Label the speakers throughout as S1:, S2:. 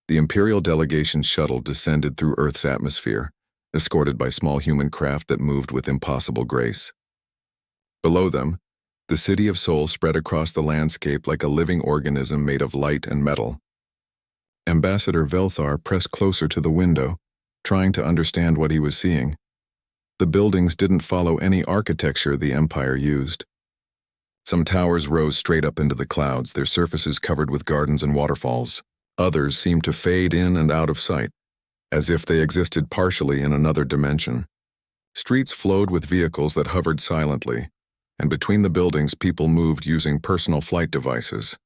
S1: The Imperial delegation's shuttle descended through Earth's atmosphere, escorted by small human craft that moved with impossible grace. Below them, the city of Sol spread across the landscape like a living organism made of light and metal. Ambassador Velthar pressed closer to the window, trying to understand what he was seeing. The buildings didn't follow any architecture the Empire used. Some towers rose straight up into the clouds, their surfaces covered with gardens and waterfalls. Others seemed to fade in and out of sight, as if they existed partially in another dimension. Streets flowed with vehicles that hovered silently, and between the buildings people moved using personal flight devices.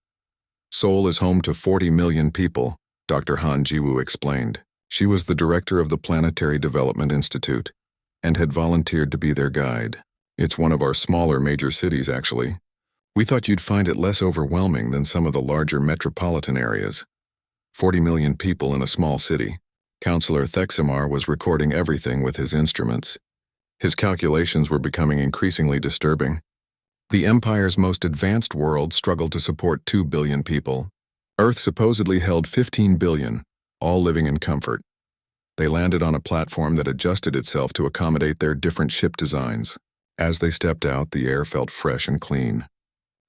S1: Sol is home to 40 million people, Dr. Han Jiwoo explained. She was the director of the Planetary Development Institute, and had volunteered to be their guide. It's one of our smaller major cities, actually. We thought you'd find it less overwhelming than some of the larger metropolitan areas. 40 million people in a small city. Counselor Theximar was recording everything with his instruments. His calculations were becoming increasingly disturbing. The Empire's most advanced world struggled to support 2 billion people. Earth supposedly held 15 billion, all living in comfort. They landed on a platform that adjusted itself to accommodate their different ship designs. As they stepped out, the air felt fresh and clean.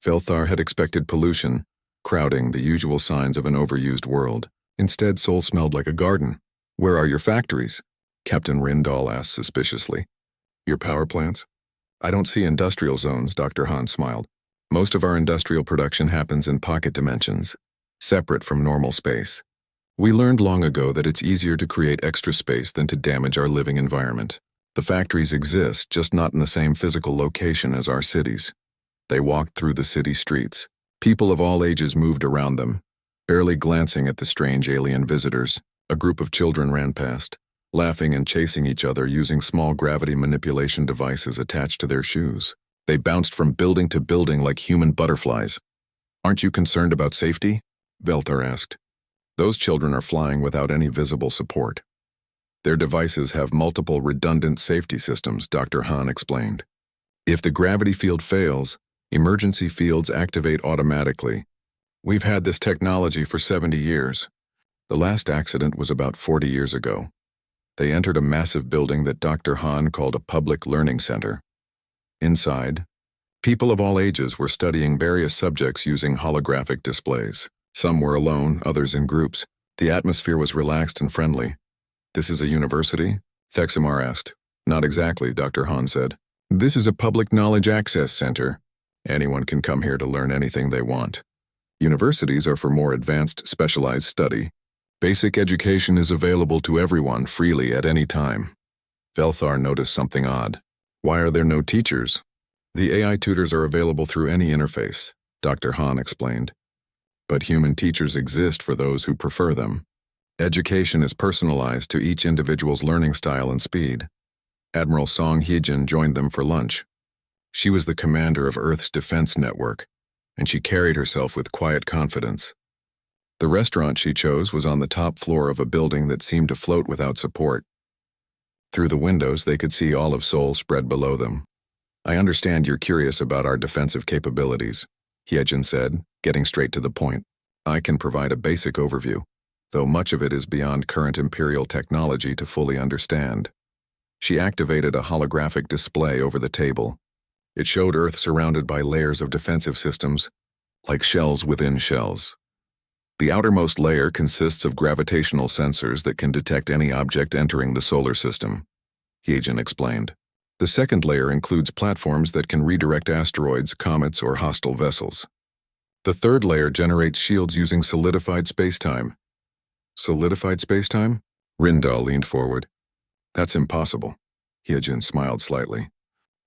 S1: Velthar had expected pollution, crowding, the usual signs of an overused world. Instead, Sol smelled like a garden. "Where are your factories?" Captain Rindal asked suspiciously. "Your power plants?" "I don't see industrial zones," Dr. Han smiled. "Most of our industrial production happens in pocket dimensions, separate from normal space. We learned long ago that it's easier to create extra space than to damage our living environment. The factories exist, just not in the same physical location as our cities." They walked through the city streets. People of all ages moved around them, barely glancing at the strange alien visitors. A group of children ran past, laughing and chasing each other using small gravity manipulation devices attached to their shoes. They bounced from building to building like human butterflies. "Aren't you concerned about safety?" Velthar asked. "Those children are flying without any visible support. Their devices have multiple redundant safety systems," Dr. Han explained. "If the gravity field fails, emergency fields activate automatically. We've had this technology for 70 years. The last accident was about 40 years ago." They entered a massive building that Dr. Han called a public learning center. Inside, people of all ages were studying various subjects using holographic displays. Some were alone, others in groups. The atmosphere was relaxed and friendly. "This is a university?" Theximar asked. "Not exactly," Dr. Han said. "This is a public knowledge access center. Anyone can come here to learn anything they want. Universities are for more advanced, specialized study. Basic education is available to everyone freely at any time." Velthar noticed something odd. "Why are there no teachers?" "The AI tutors are available through any interface," Dr. Han explained. "But human teachers exist for those who prefer them. Education is personalized to each individual's learning style and speed." Admiral Song Hyejin joined them for lunch. She was the commander of Earth's defense network, and she carried herself with quiet confidence. The restaurant she chose was on the top floor of a building that seemed to float without support. Through the windows, they could see all of Sol spread below them. "I understand you're curious about our defensive capabilities," Hyejin said, getting straight to the point. "I can provide a basic overview, though much of it is beyond current Imperial technology to fully understand." She activated a holographic display over the table. It showed Earth surrounded by layers of defensive systems, like shells within shells. The outermost layer consists of gravitational sensors that can detect any object entering the solar system, Hyejin explained. The second layer includes platforms that can redirect asteroids, comets, or hostile vessels. The third layer generates shields using solidified spacetime. "Solidified spacetime?" Rindal leaned forward. "That's impossible." Hyejin smiled slightly.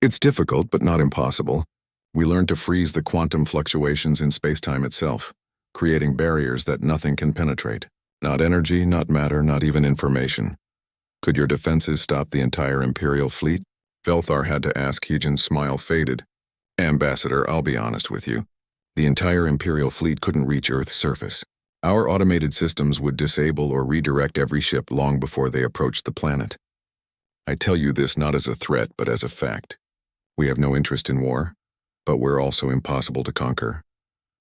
S1: "It's difficult, but not impossible. We learned to freeze the quantum fluctuations in spacetime itself, creating barriers that nothing can penetrate. Not energy, not matter, not even information. Could your defenses stop the entire Imperial fleet?" Velthar had to ask. Hyejin's smile faded. "Ambassador, I'll be honest with you. The entire Imperial fleet couldn't reach Earth's surface. Our automated systems would disable or redirect every ship long before they approached the planet. I tell you this not as a threat, but as a fact. We have no interest in war, but we're also impossible to conquer."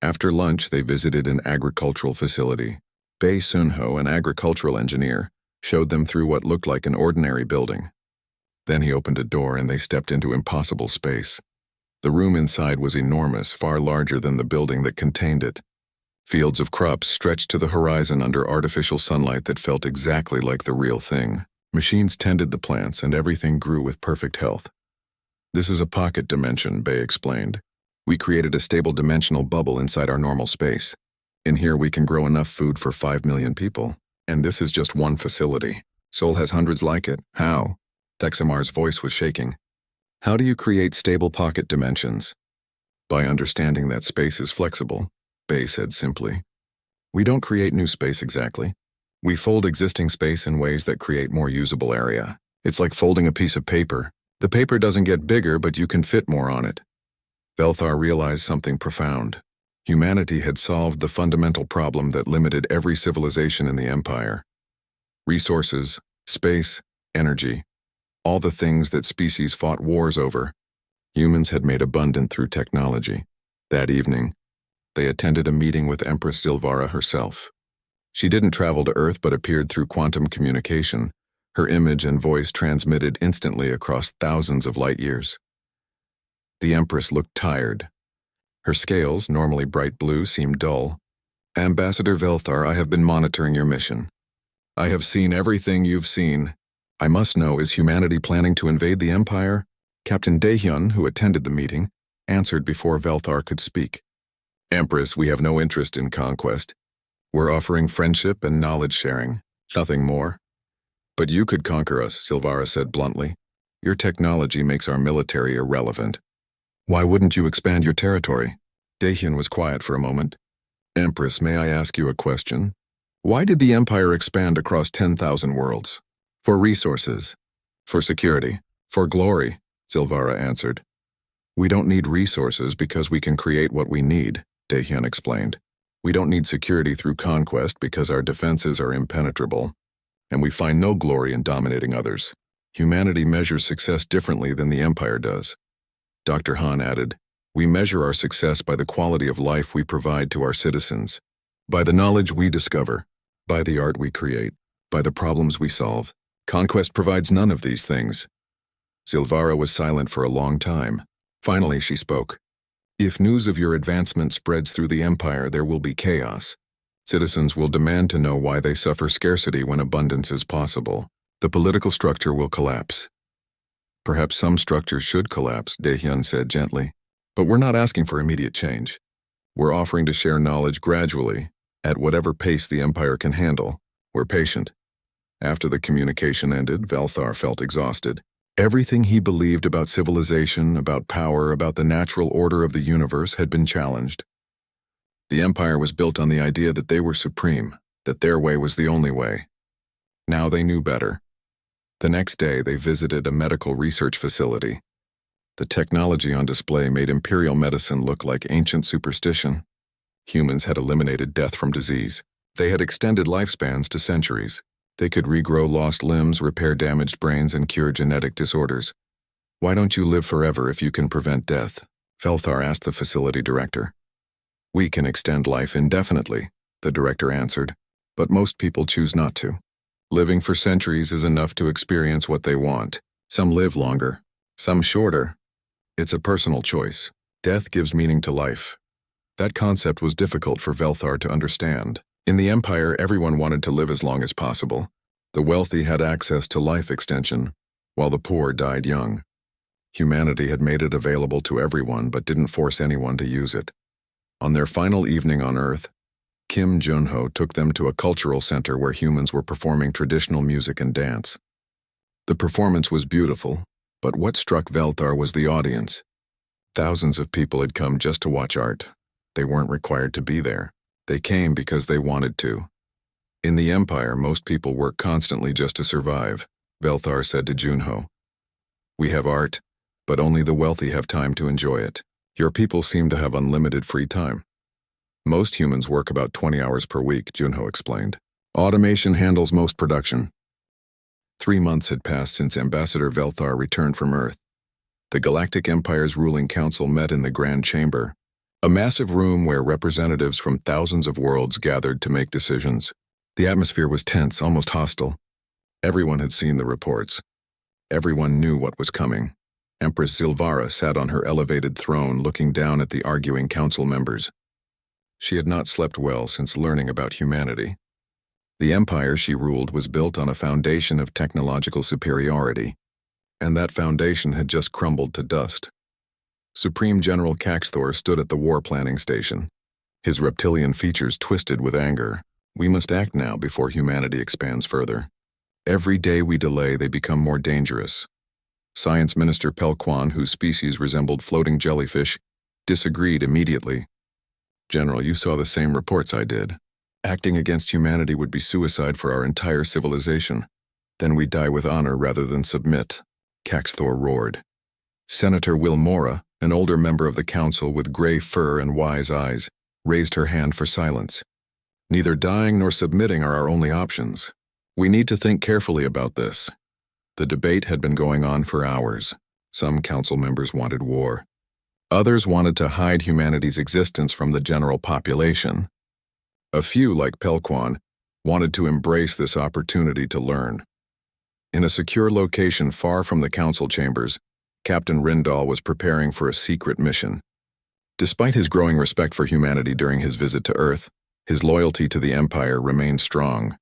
S1: After lunch, they visited an agricultural facility. Bei Sunho, an agricultural engineer, showed them through what looked like an ordinary building. Then he opened a door and they stepped into impossible space. The room inside was enormous, far larger than the building that contained it. Fields of crops stretched to the horizon under artificial sunlight that felt exactly like the real thing. Machines tended the plants and everything grew with perfect health. This is a pocket dimension, Bei explained. We created a stable dimensional bubble inside our normal space. In here we can grow enough food for 5 million people. And this is just one facility. Seoul has hundreds like it. How? Thexamar's voice was shaking. How do you create stable pocket dimensions? By understanding that space is flexible, Bei said simply. We don't create new space exactly. We fold existing space in ways that create more usable area. It's like folding a piece of paper. The paper doesn't get bigger, but you can fit more on it. Velthar realized something profound. Humanity had solved the fundamental problem that limited every civilization in the Empire. Resources, space, energy, all the things that species fought wars over, humans had made abundant through technology. That evening, they attended a meeting with Empress Silvara herself. She didn't travel to Earth but appeared through quantum communication, her image and voice transmitted instantly across thousands of light years. The Empress looked tired. Her scales, normally bright blue, seemed dull. Ambassador Velthar, I have been monitoring your mission. I have seen everything you've seen. I must know, is humanity planning to invade the Empire? Captain Daehyun, who attended the meeting, answered before Velthar could speak. Empress, we have no interest in conquest. We're offering friendship and knowledge sharing, nothing more. But you could conquer us, Silvara said bluntly. Your technology makes our military irrelevant. Why wouldn't you expand your territory? Daehyun was quiet for a moment. Empress, may I ask you a question? Why did the Empire expand across 10,000 worlds? For resources. For security. For glory, Silvara answered. We don't need resources because we can create what we need, Daehyun explained. We don't need security through conquest because our defenses are impenetrable. And we find no glory in dominating others. Humanity measures success differently than the Empire does. Dr. Han added, we measure our success by the quality of life we provide to our citizens, by the knowledge we discover, by the art we create, by the problems we solve. Conquest provides none of these things. Silvara was silent for a long time. Finally, she spoke. If news of your advancement spreads through the Empire, there will be chaos. Citizens will demand to know why they suffer scarcity when abundance is possible. The political structure will collapse. Perhaps some structures should collapse, Daehyun said gently. But we're not asking for immediate change. We're offering to share knowledge gradually, at whatever pace the Empire can handle. We're patient. After the communication ended, Velthar felt exhausted. Everything he believed about civilization, about power, about the natural order of the universe had been challenged. The Empire was built on the idea that they were supreme, that their way was the only way. Now they knew better. The next day, they visited a medical research facility. The technology on display made imperial medicine look like ancient superstition. Humans had eliminated death from disease. They had extended lifespans to centuries. They could regrow lost limbs, repair damaged brains, and cure genetic disorders. Why don't you live forever if you can prevent death? Velthar asked the facility director. We can extend life indefinitely, the director answered, but most people choose not to. Living for centuries is enough to experience what they want. Some live longer, some shorter. It's a personal choice. Death gives meaning to life. That concept was difficult for Velthar to understand. In the Empire, everyone wanted to live as long as possible. The wealthy had access to life extension, while the poor died young. Humanity had made it available to everyone but didn't force anyone to use it. On their final evening on Earth, Kim Junho took them to a cultural center where humans were performing traditional music and dance. The performance was beautiful, but what struck Velthar was the audience. Thousands of people had come just to watch art. They weren't required to be there. They came because they wanted to. In the Empire, most people work constantly just to survive, Velthar said to Junho. We have art, but only the wealthy have time to enjoy it. Your people seem to have unlimited free time. Most humans work about 20 hours per week, Junho explained. Automation handles most production. 3 months had passed since Ambassador Velthar returned from Earth. The Galactic Empire's ruling council met in the Grand Chamber, a massive room where representatives from thousands of worlds gathered to make decisions. The atmosphere was tense, almost hostile. Everyone had seen the reports. Everyone knew what was coming. Empress Zilvara sat on her elevated throne looking down at the arguing council members. She had not slept well since learning about humanity. The empire she ruled was built on a foundation of technological superiority, and that foundation had just crumbled to dust. Supreme General Caxthor stood at the war planning station. His reptilian features twisted with anger. We must act now before humanity expands further. Every day we delay, they become more dangerous. Science Minister Pelquan, whose species resembled floating jellyfish, disagreed immediately. General, you saw the same reports I did. Acting against humanity would be suicide for our entire civilization. Then we die with honor rather than submit, Caxthor roared. Senator Wilmora, an older member of the council with gray fur and wise eyes, raised her hand for silence. Neither dying nor submitting are our only options. We need to think carefully about this. The debate had been going on for hours. Some council members wanted war. Others wanted to hide humanity's existence from the general population. A few, like Pelquan, wanted to embrace this opportunity to learn. In a secure location far from the council chambers, Captain Rindal was preparing for a secret mission. Despite his growing respect for humanity during his visit to Earth, his loyalty to the Empire remained strong.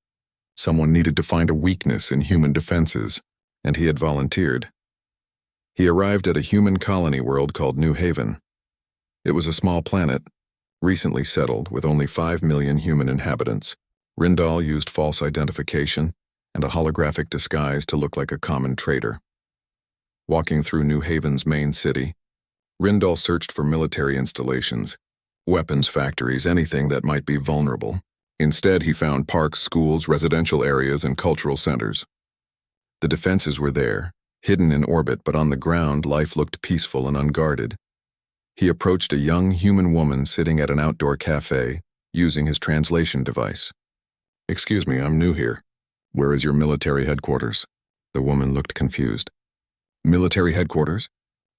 S1: Someone needed to find a weakness in human defenses, and he had volunteered. He arrived at a human colony world called New Haven. It was a small planet, recently settled with only 5 million human inhabitants. Rindal used false identification and a holographic disguise to look like a common trader. Walking through New Haven's main city, Rindal searched for military installations, weapons factories, anything that might be vulnerable. Instead, he found parks, schools, residential areas, and cultural centers. The defenses were there, hidden in orbit, but on the ground, life looked peaceful and unguarded. He approached a young human woman sitting at an outdoor cafe, using his translation device. "Excuse me, I'm new here. Where is your military headquarters?" The woman looked confused. "Military headquarters?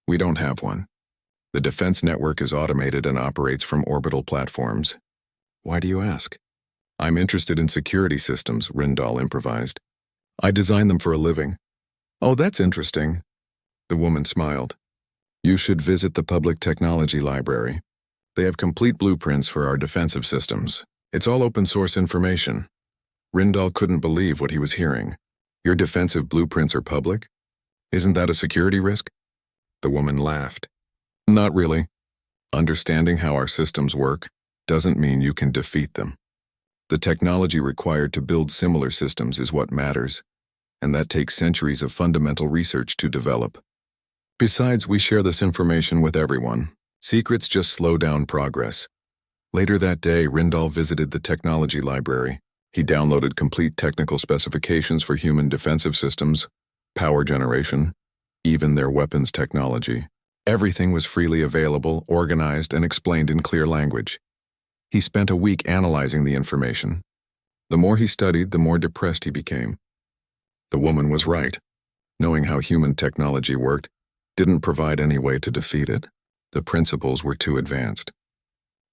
S1: We don't have one. The defense network is automated and operates from orbital platforms." "Why do you ask?" "I'm interested in security systems," Rindal improvised. "I design them for a living." "Oh, that's interesting." The woman smiled. "You should visit the Public Technology Library. They have complete blueprints for our defensive systems. It's all open source information." Rindal couldn't believe what he was hearing. "Your defensive blueprints are public? Isn't that a security risk?" The woman laughed. "Not really. Understanding how our systems work doesn't mean you can defeat them. The technology required to build similar systems is what matters, and that takes centuries of fundamental research to develop. Besides, we share this information with everyone. Secrets just slow down progress." Later that day, Rindal visited the technology library. He downloaded complete technical specifications for human defensive systems, power generation, even their weapons technology. Everything was freely available, organized, and explained in clear language. He spent a week analyzing the information. The more he studied, the more depressed he became. The woman was right. Knowing how human technology worked didn't provide any way to defeat it. The principles were too advanced.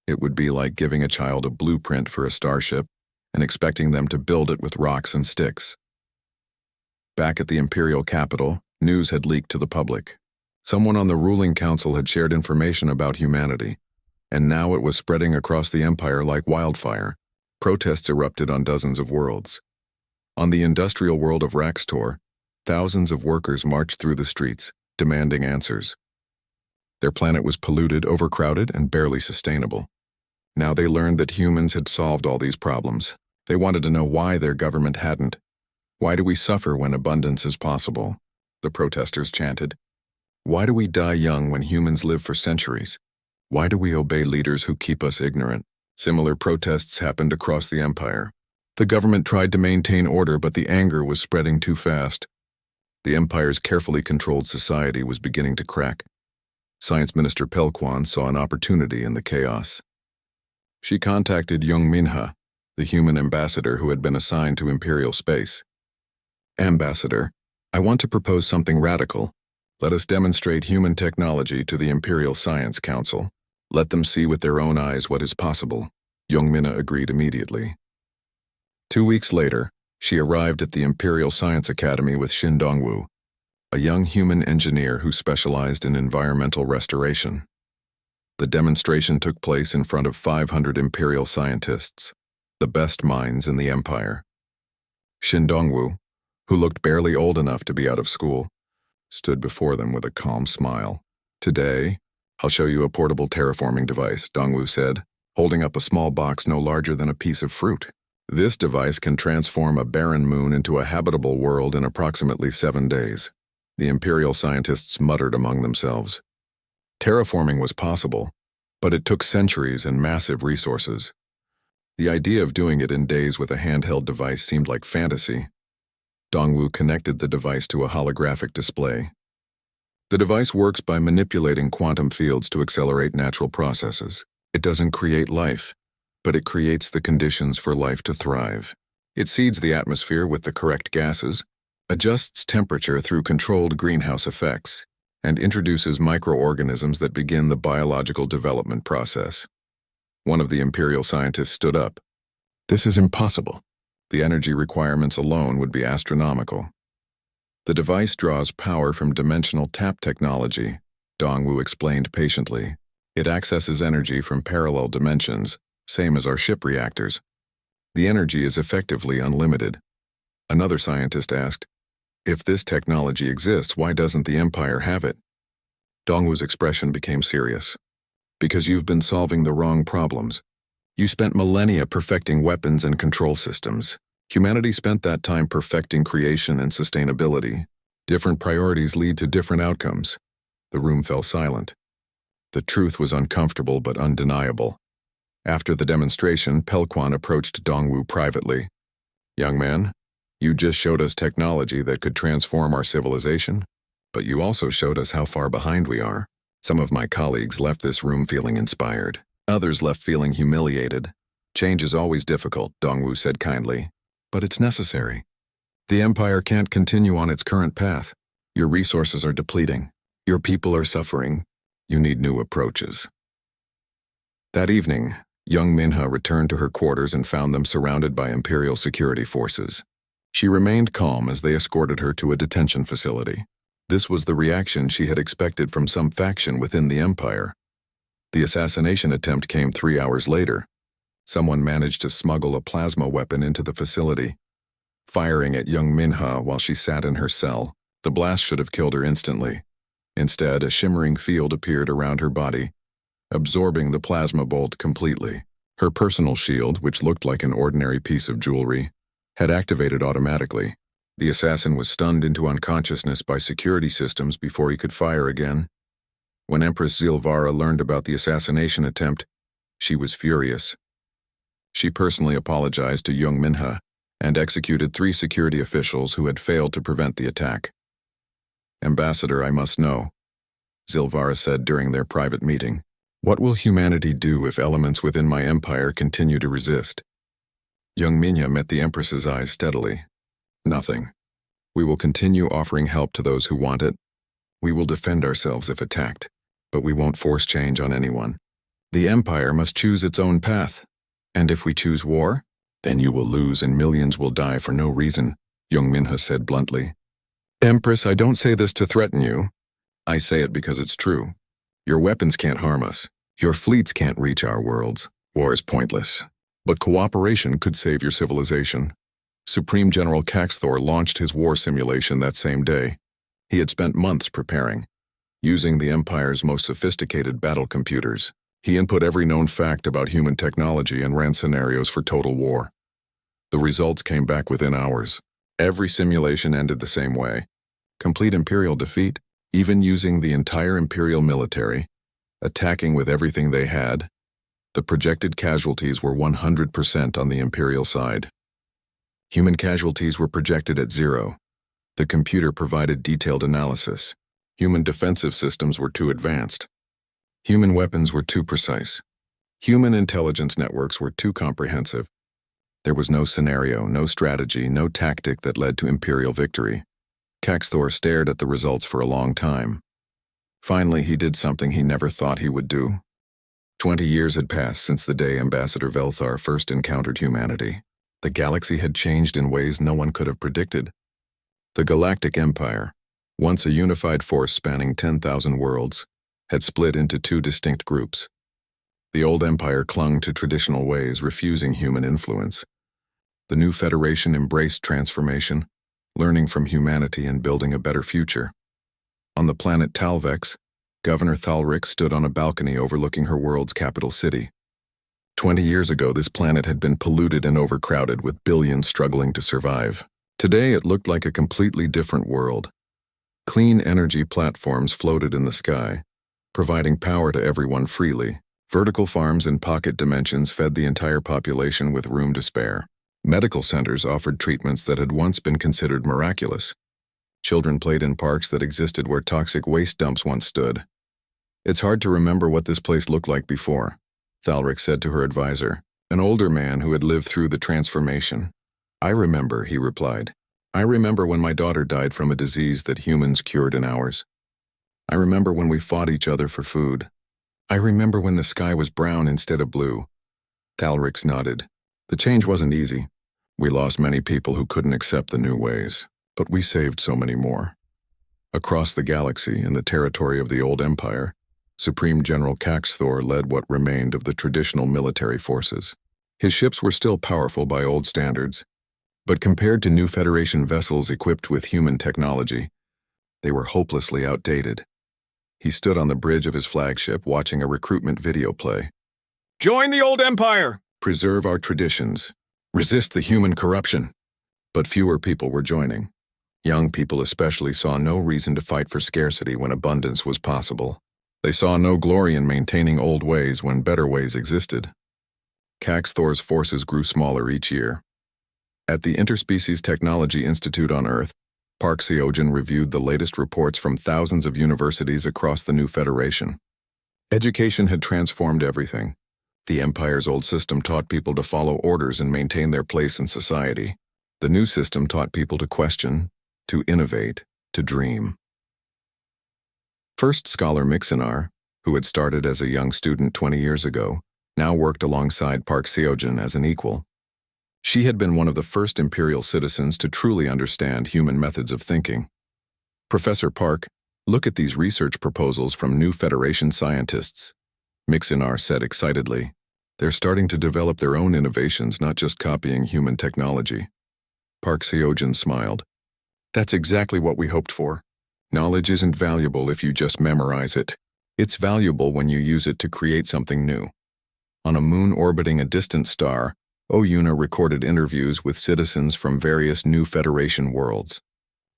S1: It would be like giving a child a blueprint for a starship and expecting them to build it with rocks and sticks. Back at the imperial capital, news had leaked to the public. Someone on the ruling council had shared information about humanity, and now it was spreading across the empire like wildfire. Protests erupted on dozens of worlds. On the industrial world of Raxtor, thousands of workers marched through the streets, demanding answers. Their planet was polluted, overcrowded, and barely sustainable. Now they learned that humans had solved all these problems. They wanted to know why their government hadn't. "Why do we suffer when abundance is possible?" the protesters chanted. "Why do we die young when humans live for centuries? Why do we obey leaders who keep us ignorant?" Similar protests happened across the empire. The government tried to maintain order, but the anger was spreading too fast. The empire's carefully controlled society was beginning to crack. Science Minister Pelquan saw an opportunity in the chaos. She contacted Young Minha, the human ambassador who had been assigned to Imperial space. "Ambassador, I want to propose something radical. Let us demonstrate human technology to the Imperial Science Council. Let them see with their own eyes what is possible." Young Minha agreed immediately. 2 weeks later, she arrived at the Imperial Science Academy with Shin Dongwoo, a young human engineer who specialized in environmental restoration. The demonstration took place in front of 500 Imperial scientists, the best minds in the Empire. Shin Dongwoo, who looked barely old enough to be out of school, stood before them with a calm smile. "Today, I'll show you a portable terraforming device," Dongwoo said, holding up a small box no larger than a piece of fruit. "This device can transform a barren moon into a habitable world in approximately 7 days." The Imperial scientists muttered among themselves. Terraforming was possible, but it took centuries and massive resources. The idea of doing it in days with a handheld device seemed like fantasy. Dongwoo connected the device to a holographic display. The device works by manipulating quantum fields to accelerate natural processes. It doesn't create life, but it creates the conditions for life to thrive. It seeds the atmosphere with the correct gases, adjusts temperature through controlled greenhouse effects, and introduces microorganisms that begin the biological development process. One of the Imperial scientists stood up. "This is impossible. The energy requirements alone would be astronomical." "The device draws power from dimensional tap technology," Dongwoo explained patiently. "It accesses energy from parallel dimensions, same as our ship reactors. The energy is effectively unlimited." Another scientist asked, "If this technology exists, why doesn't the Empire have it?" Dongwoo's expression became serious. "Because you've been solving the wrong problems. You spent millennia perfecting weapons and control systems. Humanity spent that time perfecting creation and sustainability. Different priorities lead to different outcomes." The room fell silent. The truth was uncomfortable but undeniable. After the demonstration, Pelquan approached Dongwoo privately. "Young man, you just showed us technology that could transform our civilization, but you also showed us how far behind we are." Some of my colleagues left this room feeling inspired. Others left feeling humiliated. "Change is always difficult," Dongwoo said kindly, "but it's necessary. The Empire can't continue on its current path. Your resources are depleting. Your people are suffering. You need new approaches." That evening, young Minha returned to her quarters and found them surrounded by Imperial security forces. She remained calm as they escorted her to a detention facility. This was the reaction she had expected from some faction within the Empire. The assassination attempt came 3 hours later. Someone managed to smuggle a plasma weapon into the facility, firing at young Minha while she sat in her cell. The blast should have killed her instantly. Instead, a shimmering field appeared around her body, absorbing the plasma bolt completely. Her personal shield, which looked like an ordinary piece of jewelry, had activated automatically. The assassin was stunned into unconsciousness by security systems before he could fire again. When Empress Zilvara learned about the assassination attempt, she was furious. She personally apologized to young Minha and executed 3 security officials who had failed to prevent the attack. "Ambassador, I must know," Zilvara said during their private meeting. "What will humanity do if elements within my empire continue to resist?" Young Minha met the Empress's eyes steadily. "Nothing. We will continue offering help to those who want it. We will defend ourselves if attacked, but we won't force change on anyone. The Empire must choose its own path. And if we choose war, then you will lose and millions will die for no reason," young Minha said bluntly. "Empress, I don't say this to threaten you. I say it because it's true. Your weapons can't harm us. Your fleets can't reach our worlds. War is pointless. But cooperation could save your civilization." Supreme General Caxthor launched his war simulation that same day. He had spent months preparing. Using the Empire's most sophisticated battle computers, he input every known fact about human technology and ran scenarios for total war. The results came back within hours. Every simulation ended the same way. Complete Imperial defeat, even using the entire Imperial military, attacking with everything they had. The projected casualties were 100% on the Imperial side. Human casualties were projected at 0. The computer provided detailed analysis. Human defensive systems were too advanced. Human weapons were too precise. Human intelligence networks were too comprehensive. There was no scenario, no strategy, no tactic that led to Imperial victory. Caxthor stared at the results for a long time. Finally, he did something he never thought he would do. 20 years had passed since the day Ambassador Velthar first encountered humanity. The galaxy had changed in ways no one could have predicted. The Galactic Empire, once a unified force spanning 10,000 worlds, had split into two distinct groups. The old empire clung to traditional ways, refusing human influence. The new Federation embraced transformation, learning from humanity and building a better future. On the planet Talvex, Governor Thalric stood on a balcony overlooking her world's capital city. 20 years ago, this planet had been polluted and overcrowded, with billions struggling to survive. Today, it looked like a completely different world. Clean energy platforms floated in the sky, providing power to everyone freely. Vertical farms in pocket dimensions fed the entire population with room to spare. Medical centers offered treatments that had once been considered miraculous. Children played in parks that existed where toxic waste dumps once stood. "It's hard to remember what this place looked like before," Thalric said to her advisor, an older man who had lived through the transformation. "I remember," he replied. "I remember when my daughter died from a disease that humans cured in hours. I remember when we fought each other for food. I remember when the sky was brown instead of blue." Thalric nodded. "The change wasn't easy. We lost many people who couldn't accept the new ways, but we saved so many more." Across the galaxy, in the territory of the old empire, Supreme General Caxthor led what remained of the traditional military forces. His ships were still powerful by old standards, but compared to new Federation vessels equipped with human technology, they were hopelessly outdated. He stood on the bridge of his flagship watching a recruitment video play. "Join the old empire! Preserve our traditions. Resist the human corruption." But fewer people were joining. Young people especially saw no reason to fight for scarcity when abundance was possible. They saw no glory in maintaining old ways when better ways existed. Caxthor's forces grew smaller each year. At the Interspecies Technology Institute on Earth, Park Seogen reviewed the latest reports from thousands of universities across the new Federation. Education had transformed everything. The Empire's old system taught people to follow orders and maintain their place in society. The new system taught people to question, to innovate, to dream. First scholar Mixinar, who had started as a young student 20 years ago, now worked alongside Park Seogen as an equal. She had been one of the first Imperial citizens to truly understand human methods of thinking. "Professor Park, look at these research proposals from new Federation scientists," Mixinar said excitedly. "They're starting to develop their own innovations, not just copying human technology." Park Seogen smiled. "That's exactly what we hoped for. Knowledge isn't valuable if you just memorize it. It's valuable when you use it to create something new." On a moon orbiting a distant star, Oyuna recorded interviews with citizens from various new Federation worlds.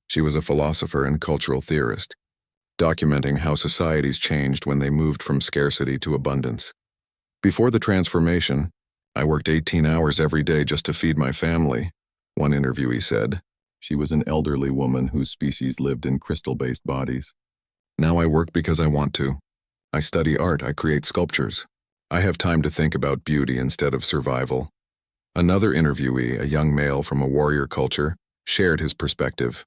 S1: She was a philosopher and cultural theorist, documenting how societies changed when they moved from scarcity to abundance. "Before the transformation, I worked 18 hours every day just to feed my family," one interviewee said. She was an elderly woman whose species lived in crystal-based bodies. "Now I work because I want to. I study art, I create sculptures. I have time to think about beauty instead of survival." Another interviewee, a young male from a warrior culture, shared his perspective.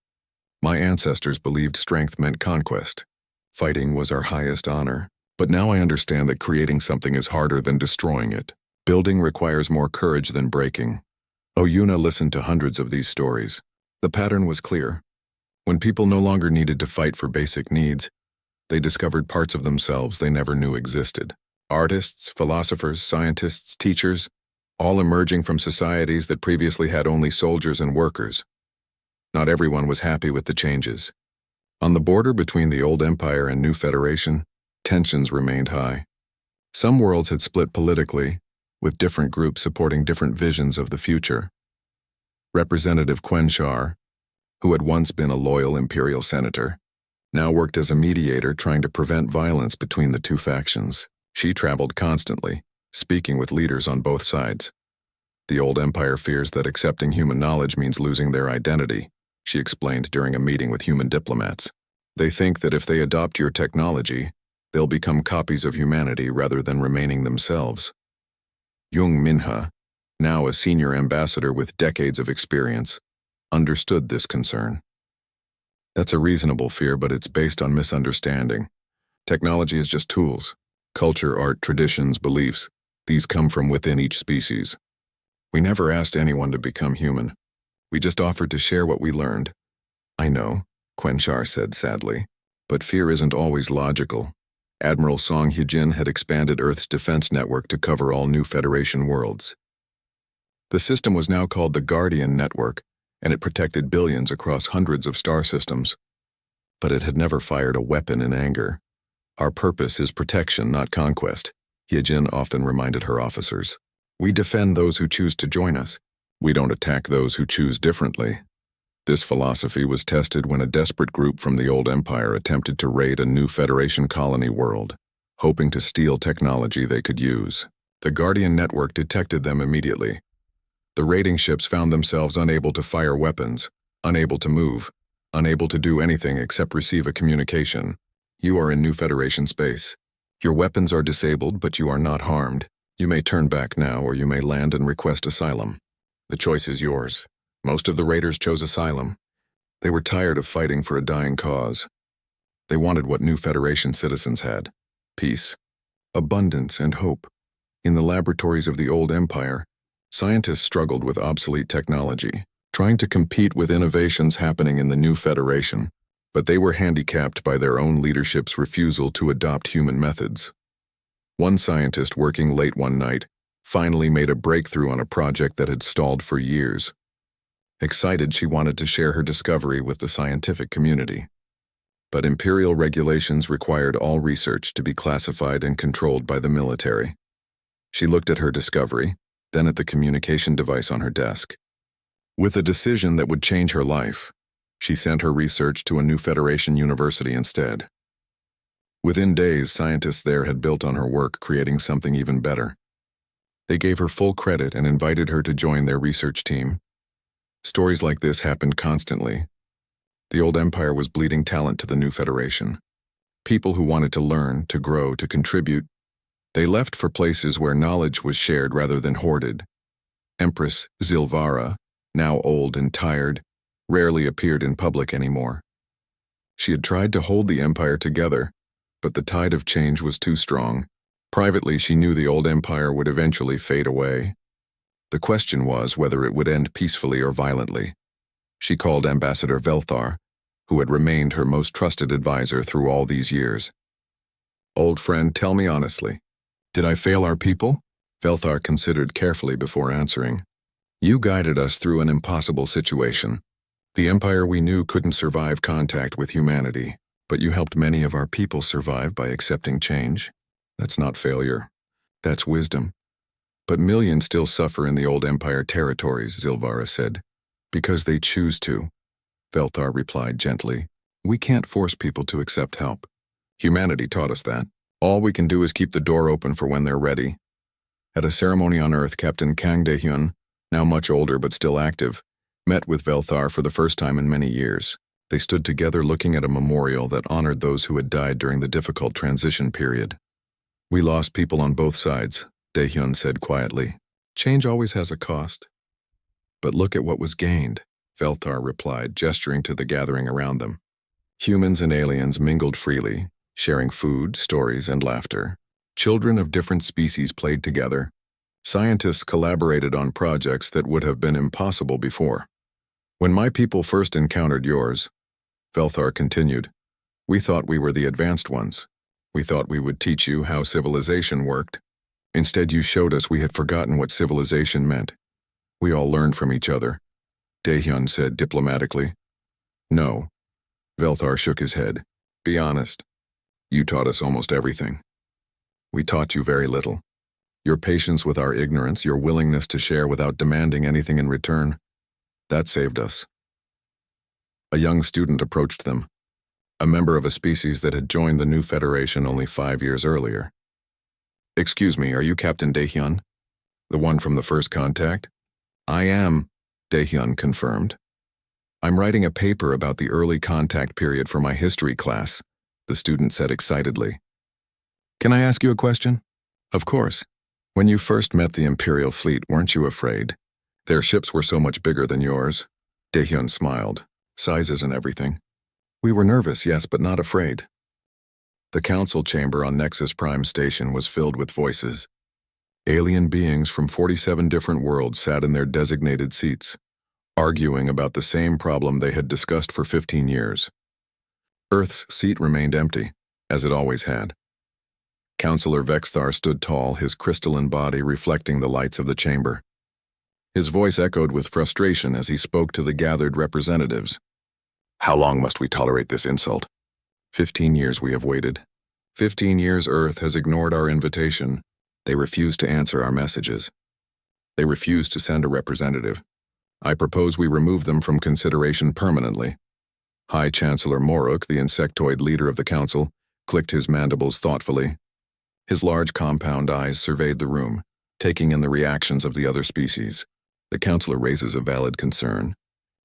S1: "My ancestors believed strength meant conquest. Fighting was our highest honor. But now I understand that creating something is harder than destroying it. Building requires more courage than breaking." Oyuna listened to hundreds of these stories. The pattern was clear. When people no longer needed to fight for basic needs, they discovered parts of themselves they never knew existed. Artists, philosophers, scientists, teachers, all emerging from societies that previously had only soldiers and workers. Not everyone was happy with the changes. On the border between the old empire and new Federation, tensions remained high. Some worlds had split politically, with different groups supporting different visions of the future. Representative Quenchar, who had once been a loyal Imperial senator, now worked as a mediator trying to prevent violence between the two factions. She traveled constantly, speaking with leaders on both sides. "The old empire fears that accepting human knowledge means losing their identity," she explained during a meeting with human diplomats. "They think that if they adopt your technology, they'll become copies of humanity rather than remaining themselves." Jung Minha, now a senior ambassador with decades of experience, understood this concern. "That's a reasonable fear, but it's based on misunderstanding. Technology is just tools. Culture, art, traditions, beliefs, these come from within each species. We never asked anyone to become human. We just offered to share what we learned. I know, Quenchar said sadly, but fear isn't always logical. Admiral Song Hyejin had expanded Earth's defense network to cover all new Federation worlds. The system was now called the Guardian Network, and it protected billions across hundreds of star systems. But it had never fired a weapon in anger. Our purpose is protection, not conquest, Hyejin often reminded her officers. We defend those who choose to join us. We don't attack those who choose differently. This philosophy was tested when a desperate group from the old empire attempted to raid a new Federation colony world, hoping to steal technology they could use. The Guardian Network detected them immediately. The raiding ships found themselves unable to fire weapons, unable to move, unable to do anything except receive a communication. You are in New Federation space. Your weapons are disabled, but you are not harmed. You may turn back now, or you may land and request asylum. The choice is yours. Most of the raiders chose asylum. They were tired of fighting for a dying cause. They wanted what New Federation citizens had: peace, abundance, and hope. In the laboratories of the old empire, scientists struggled with obsolete technology, trying to compete with innovations happening in the New Federation, but they were handicapped by their own leadership's refusal to adopt human methods. One scientist working late one night finally made a breakthrough on a project that had stalled for years. Excited, she wanted to share her discovery with the scientific community. But imperial regulations required all research to be classified and controlled by the military. She looked at her discovery, then at the communication device on her desk. With a decision that would change her life, she sent her research to a New Federation university instead. Within days, scientists there had built on her work, creating something even better. They gave her full credit and invited her to join their research team. Stories like this happened constantly. The old empire was bleeding talent to the New Federation. People who wanted to learn, to grow, to contribute. They left for places where knowledge was shared rather than hoarded. Empress Zilvara, now old and tired, rarely appeared in public anymore. She had tried to hold the empire together, but the tide of change was too strong. Privately, she knew the old empire would eventually fade away. The question was whether it would end peacefully or violently. She called Ambassador Velthar, who had remained her most trusted advisor through all these years. Old friend, tell me honestly, did I fail our people? Velthar considered carefully before answering. You guided us through an impossible situation. The empire we knew couldn't survive contact with humanity, but you helped many of our people survive by accepting change. That's not failure. That's wisdom. But millions still suffer in the old empire territories, Zilvara said. Because they choose to. Velthar replied gently. We can't force people to accept help. Humanity taught us that. All we can do is keep the door open for when they're ready. At a ceremony on Earth, Captain Kang Daehyun, now much older but still active, met with Velthar for the first time in many years. They stood together looking at a memorial that honored those who had died during the difficult transition period. We lost people on both sides, Daehyun said quietly. Change always has a cost. But look at what was gained, Velthar replied, gesturing to the gathering around them. Humans and aliens mingled freely, sharing food, stories, and laughter. Children of different species played together. Scientists collaborated on projects that would have been impossible before. When my people first encountered yours, Velthar continued, we thought we were the advanced ones. We thought we would teach you how civilization worked. Instead, you showed us we had forgotten what civilization meant. We all learned from each other, Daehyun said diplomatically. No. Velthar shook his head. Be honest. You taught us almost everything. We taught you very little. Your patience with our ignorance, your willingness to share without demanding anything in return, that saved us. A young student approached them, a member of a species that had joined the New Federation only 5 years earlier. Excuse me, are you Captain Daehyun? The one from the first contact? I am, Daehyun confirmed. I'm writing a paper about the early contact period for my history class, the student said excitedly. Can I ask you a question? Of course. When you first met the Imperial fleet, weren't you afraid? Their ships were so much bigger than yours. Daehyun smiled. Size isn't everything. We were nervous, yes, but not afraid. The council chamber on Nexus Prime Station was filled with voices. Alien beings from 47 different worlds sat in their designated seats, arguing about the same problem they had discussed for 15 years. Earth's seat remained empty, as it always had. Counselor Vexthar stood tall, his crystalline body reflecting the lights of the chamber. His voice echoed with frustration as he spoke to the gathered representatives. How long must we tolerate this insult? 15 years we have waited. 15 years Earth has ignored our invitation. They refuse to answer our messages. They refuse to send a representative. I propose we remove them from consideration permanently. High Chancellor Moruk, the insectoid leader of the council, clicked his mandibles thoughtfully. His large compound eyes surveyed the room, taking in the reactions of the other species. The counselor raises a valid concern.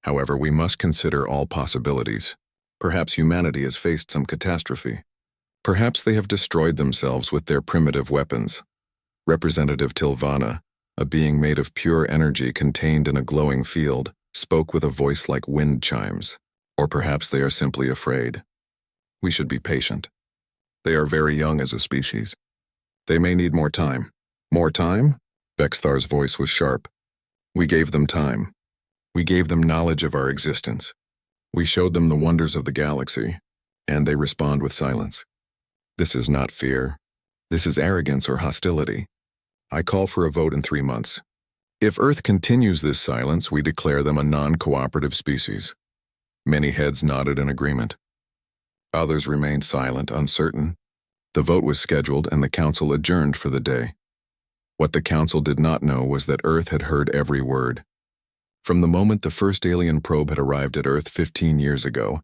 S1: However, we must consider all possibilities. Perhaps humanity has faced some catastrophe. Perhaps they have destroyed themselves with their primitive weapons. Representative Tilvana, a being made of pure energy contained in a glowing field, spoke with a voice like wind chimes. Or perhaps they are simply afraid. We should be patient. They are very young as a species. They may need more time. More time? Vexthar's voice was sharp. We gave them time. We gave them knowledge of our existence. We showed them the wonders of the galaxy, and they respond with silence. This is not fear. This is arrogance or hostility. I call for a vote in 3 months. If Earth continues this silence, we declare them a non-cooperative species. Many heads nodded in agreement. Others remained silent, uncertain. The vote was scheduled and the council adjourned for the day. What the council did not know was that Earth had heard every word. From the moment the first alien probe had arrived at Earth 15 years ago,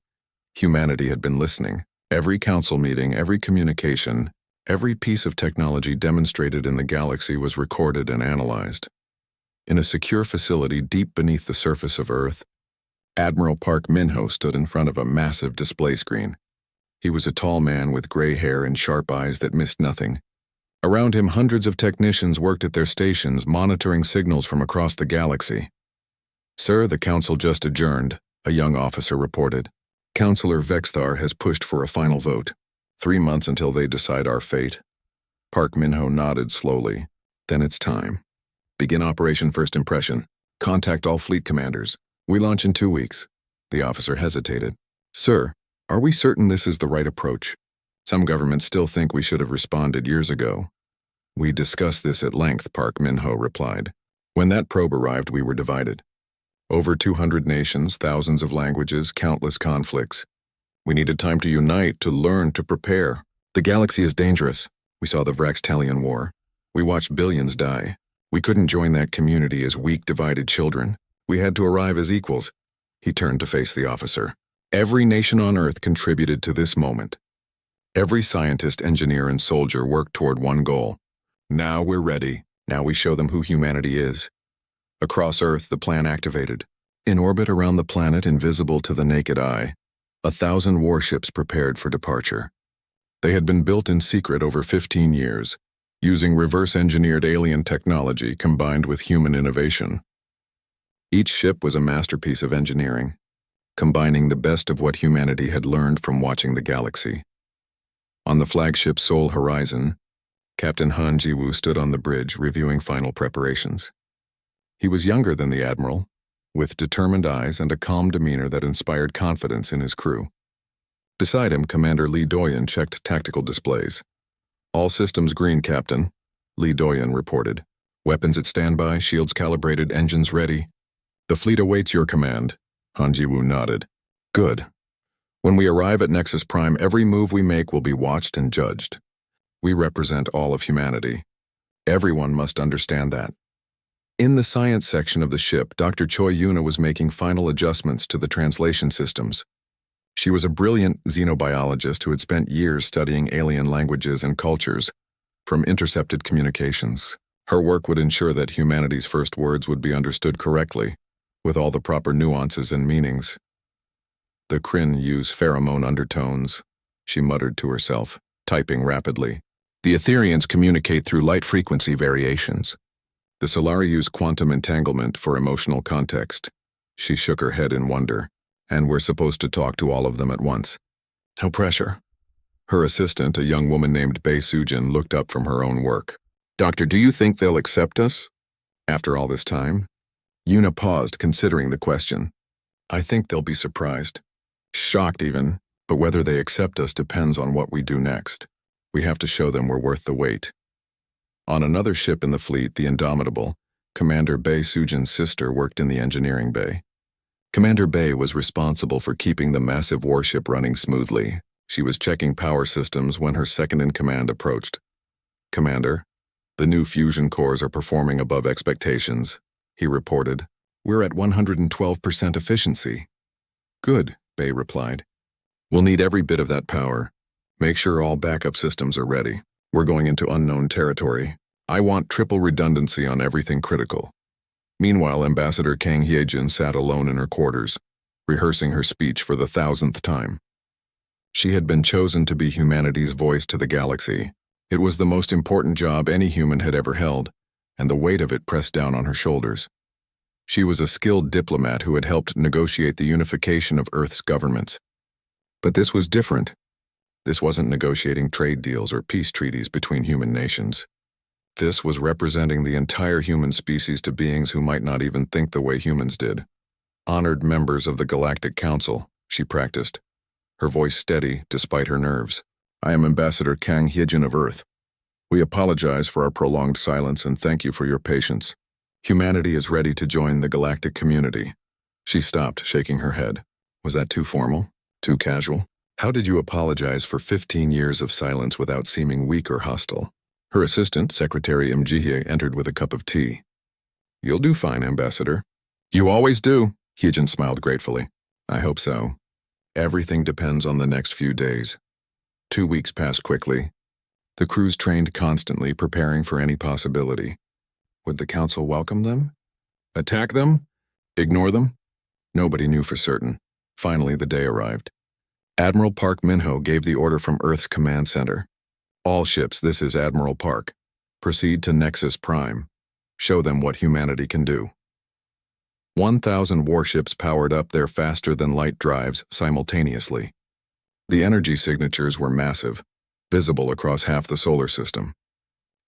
S1: humanity had been listening. Every council meeting, every communication, every piece of technology demonstrated in the galaxy was recorded and analyzed. In a secure facility deep beneath the surface of Earth, Admiral Park Minho stood in front of a massive display screen. He was a tall man with gray hair and sharp eyes that missed nothing. Around him, hundreds of technicians worked at their stations, monitoring signals from across the galaxy. Sir, the council just adjourned, a young officer reported. Counselor Vexthar has pushed for a final vote. 3 months until they decide our fate. Park Minho nodded slowly. Then it's time. Begin Operation First Impression. Contact all fleet commanders. We launch in 2 weeks. The officer hesitated. Sir, are we certain this is the right approach? Some governments still think we should have responded years ago. We discussed this at length, Park Minho replied. When that probe arrived, we were divided. Over 200 nations, thousands of languages, countless conflicts. We needed time to unite, to learn, to prepare. The galaxy is dangerous. We saw the Vraxtalian War. We watched billions die. We couldn't join that community as weak, divided children. We had to arrive as equals. He turned to face the officer. Every nation on Earth contributed to this moment. Every scientist, engineer, and soldier worked toward one goal. Now we're ready. Now we show them who humanity is. Across Earth, the plan activated. In orbit around the planet, invisible to the naked eye, 1,000 warships prepared for departure. They had been built in secret over 15 years, using reverse-engineered alien technology combined with human innovation. Each ship was a masterpiece of engineering, combining the best of what humanity had learned from watching the galaxy. On the flagship Sol Horizon, Captain Han Jiwoo stood on the bridge reviewing final preparations. He was younger than the admiral, with determined eyes and a calm demeanor that inspired confidence in his crew. Beside him, Commander Lee Doyen checked tactical displays. All systems green, Captain, Lee Doyen reported. Weapons at standby, shields calibrated, engines ready. The fleet awaits your command, Han Jiwoo nodded. Good. When we arrive at Nexus Prime, every move we make will be watched and judged. We represent all of humanity. Everyone must understand that. In the science section of the ship, Dr. Choi Yuna was making final adjustments to the translation systems. She was a brilliant xenobiologist who had spent years studying alien languages and cultures, from intercepted communications. Her work would ensure that humanity's first words would be understood correctly, with all the proper nuances and meanings. The Kryn use pheromone undertones, she muttered to herself, typing rapidly. The Etherians communicate through light frequency variations. The Solari use quantum entanglement for emotional context. She shook her head in wonder. And we're supposed to talk to all of them at once. No pressure. Her assistant, a young woman named Bae Sujin, looked up from her own work. Doctor, do you think they'll accept us? After all this time? Yuna paused, considering the question. I think they'll be surprised. Shocked even, but whether they accept us depends on what we do next. We have to show them we're worth the wait. On another ship in the fleet, the Indomitable, Commander Bae Sujin's sister worked in the engineering bay. Commander Bae was responsible for keeping the massive warship running smoothly. She was checking power systems when her second-in-command approached. Commander, the new fusion cores are performing above expectations, he reported. We're at 112% efficiency. Good, Bae replied. We'll need every bit of that power. Make sure all backup systems are ready. We're going into unknown territory. I want triple redundancy on everything critical. Meanwhile, Ambassador Kang Hyejin sat alone in her quarters, rehearsing her speech for the 1,000th time. She had been chosen to be humanity's voice to the galaxy. It was the most important job any human had ever held, and the weight of it pressed down on her shoulders. She was a skilled diplomat who had helped negotiate the unification of Earth's governments. But this was different. This wasn't negotiating trade deals or peace treaties between human nations. This was representing the entire human species to beings who might not even think the way humans did. Honored members of the Galactic Council, she practiced, her voice steady despite her nerves. I am Ambassador Kang Hyejin of Earth. We apologize for our prolonged silence and thank you for your patience. Humanity is ready to join the galactic community. She stopped, shaking her head. Was that too formal? Too casual? How did you apologize for 15 years of silence without seeming weak or hostile? Her assistant, Secretary Mjihye, entered with a cup of tea. You'll do fine, Ambassador. You always do, Hyejin smiled gratefully. I hope so. Everything depends on the next few days. 2 weeks passed quickly. The crews trained constantly, preparing for any possibility. Would the Council welcome them? Attack them? Ignore them? Nobody knew for certain. Finally, the day arrived. Admiral Park Minho gave the order from Earth's command center. All ships, this is Admiral Park. Proceed to Nexus Prime. Show them what humanity can do. 1,000 warships powered up their faster-than-light drives simultaneously. The energy signatures were massive, visible across half the solar system.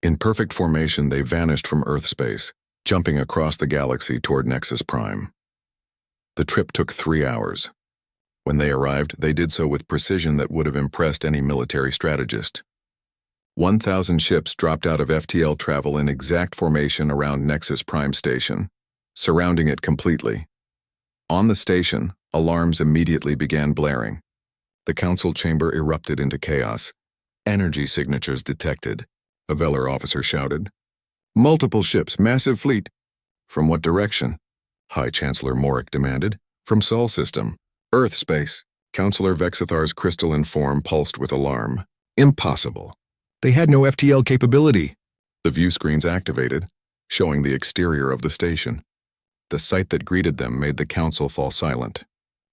S1: In perfect formation, they vanished from Earth space, jumping across the galaxy toward Nexus Prime. The trip took 3 hours. When they arrived, they did so with precision that would have impressed any military strategist. 1,000 ships dropped out of FTL travel in exact formation around Nexus Prime Station, surrounding it completely. On the station, alarms immediately began blaring. The council chamber erupted into chaos. Energy signatures detected, a Velar officer shouted. Multiple ships, massive fleet. From what direction? High Chancellor Morik demanded. From Sol system. Earth space. Councillor Vexithar's crystalline form pulsed with alarm. Impossible. They had no FTL capability. The view screens activated, showing the exterior of the station. The sight that greeted them made the council fall silent.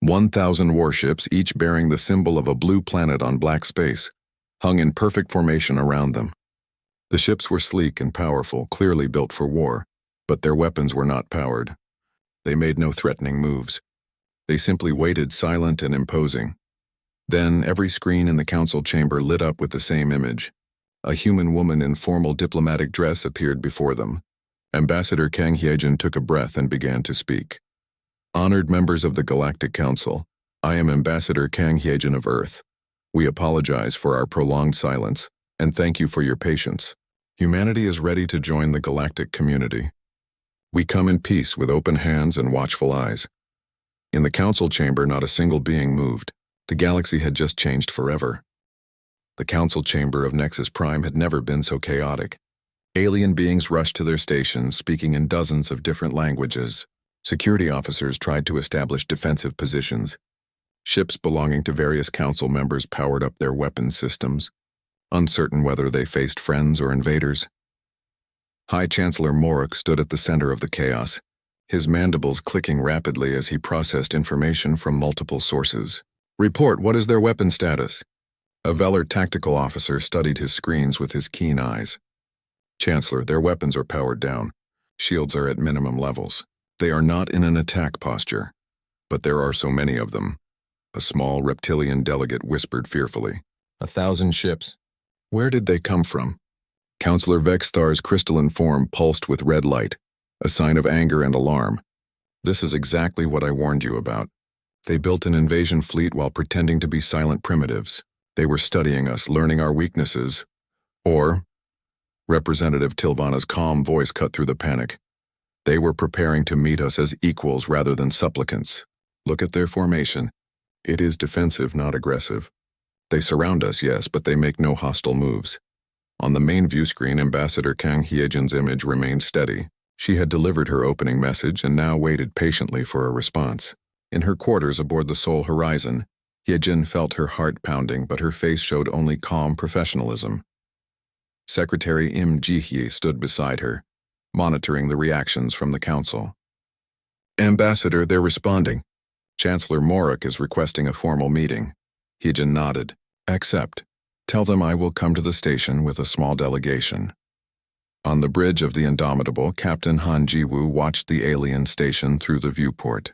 S1: 1,000 warships, each bearing the symbol of a blue planet on black space, hung in perfect formation around them. The ships were sleek and powerful, clearly built for war, but their weapons were not powered. They made no threatening moves. They simply waited, silent and imposing. Then every screen in the council chamber lit up with the same image. A human woman in formal diplomatic dress appeared before them. Ambassador Kang Hyejin took a breath and began to speak. Honored members of the Galactic Council, I am Ambassador Kang Hyejin of Earth. We apologize for our prolonged silence, and thank you for your patience. Humanity is ready to join the galactic community. We come in peace with open hands and watchful eyes. In the council chamber, not a single being moved. The galaxy had just changed forever. The council chamber of Nexus Prime had never been so chaotic. Alien beings rushed to their stations, speaking in dozens of different languages. Security officers tried to establish defensive positions. Ships belonging to various council members powered up their weapons systems, uncertain whether they faced friends or invaders. High Chancellor Morik stood at the center of the chaos, his mandibles clicking rapidly as he processed information from multiple sources. Report, what is their weapon status? A Velar tactical officer studied his screens with his keen eyes. Chancellor, their weapons are powered down. Shields are at minimum levels. They are not in an attack posture. But there are so many of them. A small reptilian delegate whispered fearfully. 1,000 ships. Where did they come from? Counselor Vexthar's crystalline form pulsed with red light, a sign of anger and alarm. This is exactly what I warned you about. They built an invasion fleet while pretending to be silent primitives. They were studying us, learning our weaknesses. Or, Representative Tilvana's calm voice cut through the panic. They were preparing to meet us as equals rather than supplicants. Look at their formation. It is defensive, not aggressive. They surround us, yes, but they make no hostile moves. On the main view screen, Ambassador Kang Hyejin's image remained steady. She had delivered her opening message and now waited patiently for a response. In her quarters aboard the Seoul Horizon, Hyejin felt her heart pounding, but her face showed only calm professionalism. Secretary Im Ji-hye stood beside her, monitoring the reactions from the council. Ambassador, they're responding. Chancellor Morik is requesting a formal meeting. Hyejin nodded. Accept. Tell them I will come to the station with a small delegation. On the bridge of the Indomitable, Captain Han Ji-woo watched the alien station through the viewport.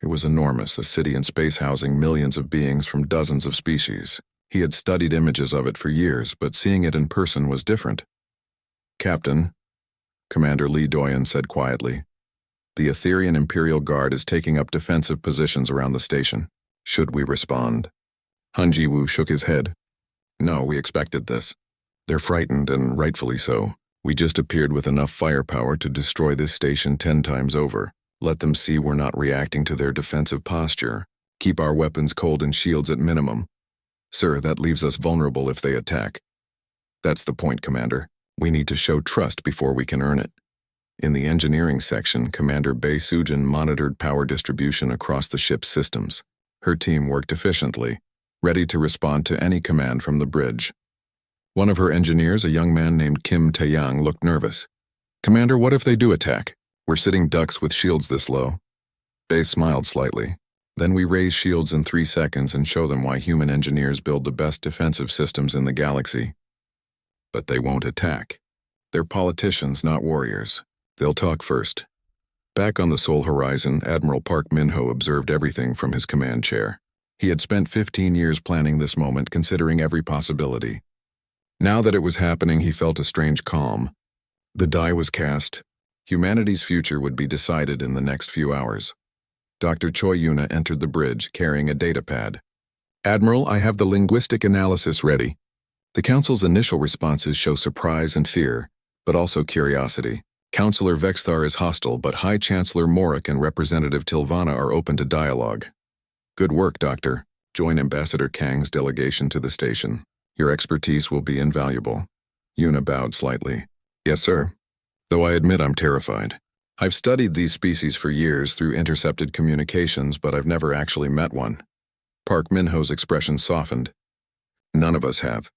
S1: It was enormous, a city in space housing millions of beings from dozens of species. He had studied images of it for years, but seeing it in person was different. Captain, Commander Lee Doyen said quietly, the Etherian Imperial Guard is taking up defensive positions around the station. Should we respond? Han Ji-woo shook his head. No, we expected this. They're frightened, and rightfully so. We just appeared with enough firepower to destroy this station 10 times over. Let them see we're not reacting to their defensive posture. Keep our weapons cold and shields at minimum. Sir, that leaves us vulnerable if they attack. That's the point, Commander. We need to show trust before we can earn it. In the engineering section, Commander Bae Sujin monitored power distribution across the ship's systems. Her team worked efficiently, ready to respond to any command from the bridge. One of her engineers, a young man named Kim Taeyang, looked nervous. Commander, what if they do attack? We're sitting ducks with shields this low. Bae smiled slightly. Then we raise shields in 3 seconds and show them why human engineers build the best defensive systems in the galaxy. But they won't attack. They're politicians, not warriors. They'll talk first. Back on the Seoul Horizon, Admiral Park Min-ho observed everything from his command chair. He had spent 15 years planning this moment, considering every possibility. Now that it was happening, he felt a strange calm. The die was cast. Humanity's future would be decided in the next few hours. Dr. Choi Yuna entered the bridge, carrying a datapad. Admiral, I have the linguistic analysis ready. The Council's initial responses show surprise and fear, but also curiosity. Counselor Vexthar is hostile, but High Chancellor Morik and Representative Tilvana are open to dialogue. Good work, Doctor. Join Ambassador Kang's delegation to the station. Your expertise will be invaluable. Yuna bowed slightly. Yes, sir. Though I admit I'm terrified. I've studied these species for years through intercepted communications, but I've never actually met one. Park Min-ho's expression softened. None of us have.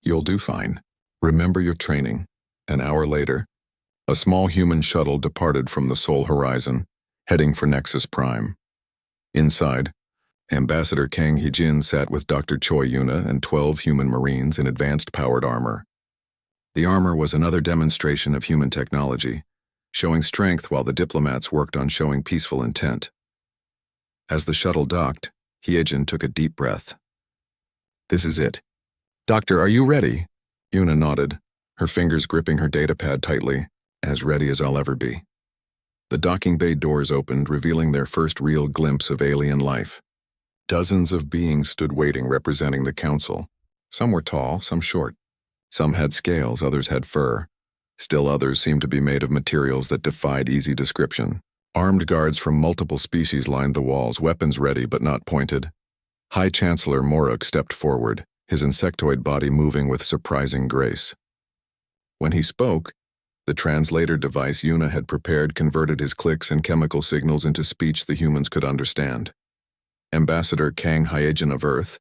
S1: You'll do fine. Remember your training. An hour later, a small human shuttle departed from the Seoul Horizon, heading for Nexus Prime. Inside, Ambassador Kang Hyejin sat with Dr. Choi Yuna and 12 human marines in advanced powered armor. The armor was another demonstration of human technology, showing strength while the diplomats worked on showing peaceful intent. As the shuttle docked, Hyejin took a deep breath. This is it. Doctor, are you ready? Yuna nodded, her fingers gripping her datapad tightly. As ready as I'll ever be. The docking bay doors opened, revealing their first real glimpse of alien life. Dozens of beings stood waiting, representing the Council. Some were tall, some short. Some had scales, others had fur. Still others seemed to be made of materials that defied easy description. Armed guards from multiple species lined the walls, weapons ready but not pointed. High Chancellor Morik stepped forward, his insectoid body moving with surprising grace. When he spoke, the translator device Yuna had prepared converted his clicks and chemical signals into speech the humans could understand. Ambassador Kang Hyejin of Earth,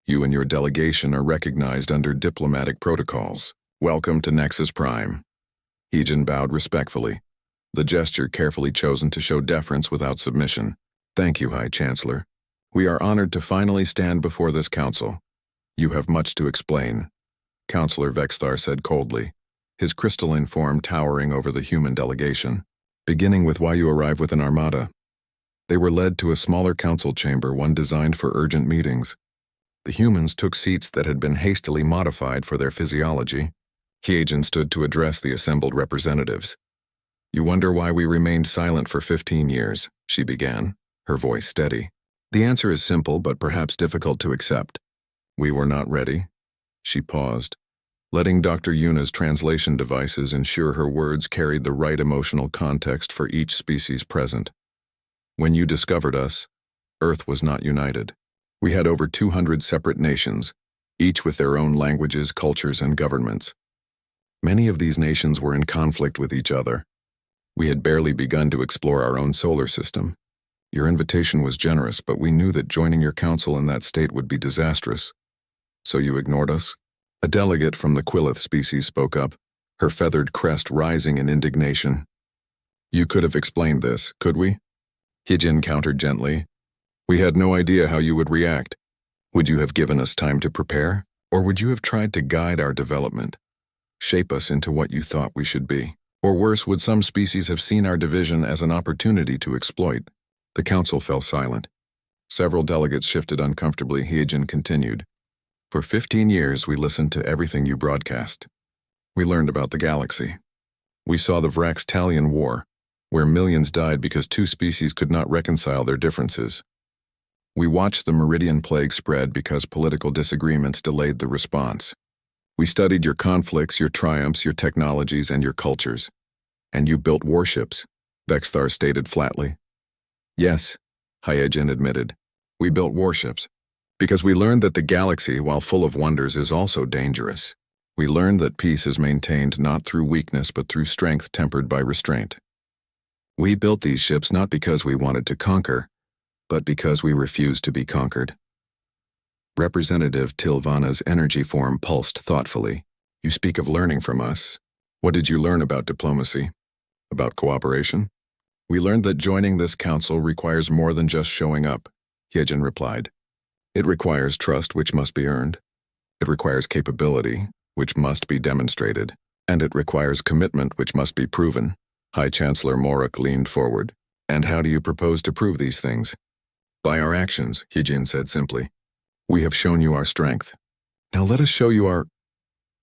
S1: you and your delegation are recognized under diplomatic protocols. Welcome to Nexus Prime. Hyejin bowed respectfully, the gesture carefully chosen to show deference without submission. Thank you, High Chancellor. We are honored to finally stand before this council. You have much to explain, Counselor Vexthar said coldly, his crystalline form towering over the human delegation, beginning with why you arrived with an armada. They were led to a smaller council chamber, one designed for urgent meetings. The humans took seats that had been hastily modified for their physiology, Hyejin stood to address the assembled representatives. You wonder why we remained silent for 15 years, she began, her voice steady. The answer is simple but perhaps difficult to accept. We were not ready. She paused, letting Dr. Yuna's translation devices ensure her words carried the right emotional context for each species present. When you discovered us, Earth was not united. We had over 200 separate nations, each with their own languages, cultures, and governments. Many of these nations were in conflict with each other. We had barely begun to explore our own solar system. Your invitation was generous, but we knew that joining your council in that state would be disastrous. So you ignored us? A delegate from the Quillith species spoke up, her feathered crest rising in indignation. You could have explained this, could we? Hyejin countered gently. We had no idea how you would react. Would you have given us time to prepare, or would you have tried to guide our development, shape us into what you thought we should be? Or worse, would some species have seen our division as an opportunity to exploit? The council fell silent. Several delegates shifted uncomfortably. Hyejin continued. For 15 years, we listened to everything you broadcast. We learned about the galaxy. We saw the Vraxtalian War, where millions died because two species could not reconcile their differences. We watched the Meridian Plague spread because political disagreements delayed the response. We studied your conflicts, your triumphs, your technologies, and your cultures. And you built warships, Vexthar stated flatly. Yes, Hyejin admitted. We built warships. Because we learned that the galaxy, while full of wonders, is also dangerous. We learned that peace is maintained not through weakness but through strength tempered by restraint. We built these ships not because we wanted to conquer, but because we refused to be conquered. Representative Tilvana's energy form pulsed thoughtfully. You speak of learning from us. What did you learn about diplomacy? About cooperation? We learned that joining this council requires more than just showing up, Hyejin replied. It requires trust, which must be earned. It requires capability, which must be demonstrated. And it requires commitment, which must be proven. High Chancellor Morok leaned forward. And how do you propose to prove these things? By our actions, Hyejin said simply. We have shown you our strength. Now let us show you our...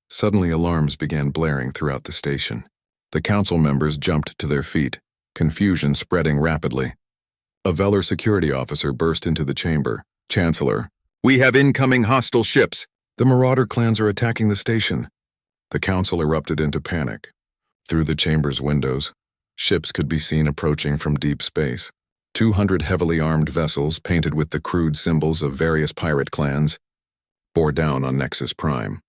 S1: Suddenly alarms began blaring throughout the station. The council members jumped to their feet, confusion spreading rapidly. A Velar security officer burst into the chamber. Chancellor, we have incoming hostile ships. The Marauder clans are attacking the station. The council erupted into panic. Through the chamber's windows, ships could be seen approaching from deep space. 200 heavily armed vessels, painted with the crude symbols of various pirate clans, bore down on Nexus Prime.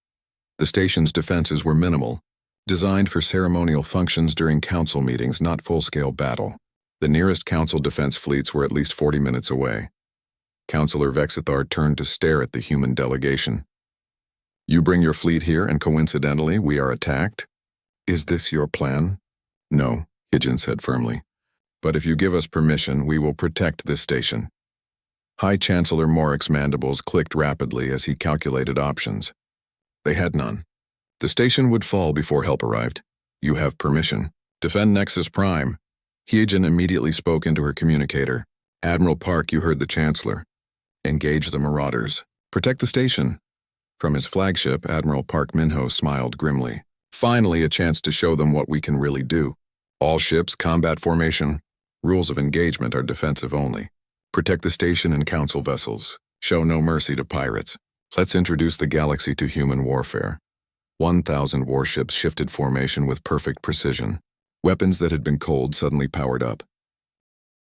S1: The station's defenses were minimal, designed for ceremonial functions during council meetings, not full-scale battle. The nearest council defense fleets were at least 40 minutes away. Councillor Vexithar turned to stare at the human delegation. You bring your fleet here and coincidentally we are attacked? Is this your plan? No, Hyejin said firmly. But if you give us permission, we will protect this station. High Chancellor Morok's mandibles clicked rapidly as he calculated options. They had none. The station would fall before help arrived. You have permission. Defend Nexus Prime. Hyejin immediately spoke into her communicator. Admiral Park, you heard the Chancellor. Engage the Marauders. Protect the station. From his flagship, Admiral Park Minho smiled grimly. Finally, a chance to show them what we can really do. All ships, combat formation. Rules of engagement are defensive only. Protect the station and council vessels. Show no mercy to pirates. Let's introduce the galaxy to human warfare. 1,000 warships shifted formation with perfect precision. Weapons that had been cold suddenly powered up.